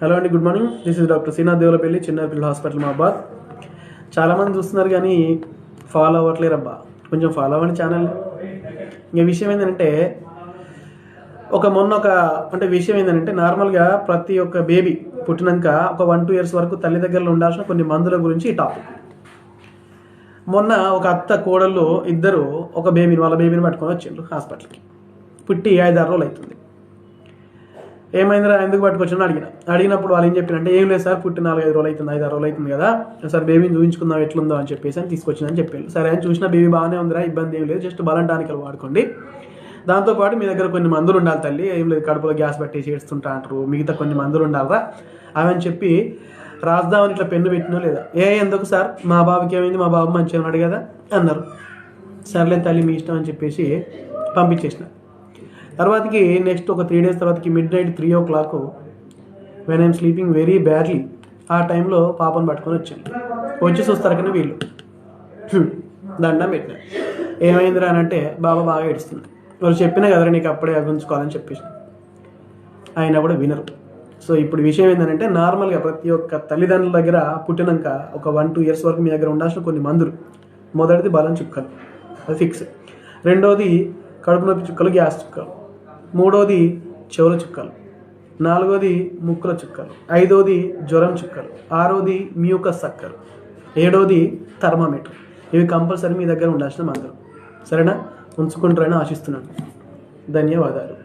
Hello అండి, good morning. This is doctor Srinath Devulapalli, చిన్నపిల్లల hospital Mahabad. చాలామంది చూస్తున్నారు కానీ ఫాలో అవ్వట్లేరు అబ్బా. కొంచెం ఫాలో అవ్వండి ఛానల్. ఇంకా విషయం ఏంటంటే విషయం ఏంటంటే నార్మల్గా ప్రతి ఒక్క బేబీ పుట్టినాక ఒక 1-2 years వరకు తల్లి దగ్గరలో ఉండాల్సిన కొన్ని మందుల గురించి ఈ టాపిక్. మొన్న ఒక అత్త కోడళ్ళు ఇద్దరు వాళ్ళ బేబీని పట్టుకొని వచ్చిండ్రు హాస్పిటల్కి. పుట్టి 5-6 రోజులు అవుతుంది. ఏమైందిరా, ఎందుకు పట్టుకొచ్చిన అడిగినప్పుడు వాళ్ళు ఏం చెప్పినంటే, ఏం లేదు సార్, పుట్టి 4-5 రోజులు అవుతుంది, 5-6 రోజులు అవుతుంది కదా సార్, బేబీని చూపించుకుందాం ఎట్లుందో అని చెప్పేసి తీసుకొచ్చిందని చెప్పారు. సరే అని చూసిన బేబీ బాగానే ఉందిరా, ఇబ్బంది ఏం లేదు, జస్ట్ బలం టానికలు వాడుకోండి, దాంతోపాటు మీ దగ్గర కొన్ని మందులు ఉండాలి తల్లి, ఏం లేదు కడుపులో గ్యాస్ పట్టేసి ఏడుస్తుంటా అంటారు, మిగతా కొన్ని మందులు ఉండాలరా అవని చెప్పి రాద్దామని ఇట్లా పెన్ను పెట్టినో లేదా. ఎందుకు సార్, మా బాబుకి ఏమైంది, మా బాబు మంచిగా ఉన్నాడు కదా అన్నారు. సర్లే తల్లి మీ ఇష్టం అని చెప్పేసి పంపించేసిన. తర్వాతకి నెక్స్ట్ ఒక 3 days తర్వాతకి midnight 3 o'clock when I'm sleeping very badly, ఆ టైంలో పాపను పట్టుకొని వచ్చి చూస్తారు కానీ వీళ్ళు దండం పెట్టిన. ఏమైందిరా అని అంటే, బాబా బాగా ఏడుస్తుంది. వాళ్ళు చెప్పినా కదరా నీకు అప్పుడే ఉంచుకోవాలని చెప్పేసి, అయినా కూడా వినరు. సో ఇప్పుడు విషయం ఏంటంటే, నార్మల్గా ప్రతి ఒక్క తల్లిదండ్రుల దగ్గర పుట్టినాక ఒక 1-2 years వరకు మీ దగ్గర ఉండాల్సిన కొన్ని మందులు. మొదటిది బలం చుక్కలు, అది ఫిక్స్. రెండోది కడుపు నొప్పి చుక్కలు, గ్యాస్ చుక్కలు. మూడోది చెవుల చుక్కలు. నాలుగోది ముక్కుల చుక్కలు. ఐదోది జ్వరం చుక్కలు. ఆరోది మ్యూకస్ చక్కలు. ఏడోది థర్మామీటర్. ఇవి కంపల్సరీ మీ దగ్గర ఉండాల్సిన మందులు. సరేనా? ఉంచుకుంటారని ఆశిస్తున్నాను. ధన్యవాదాలు.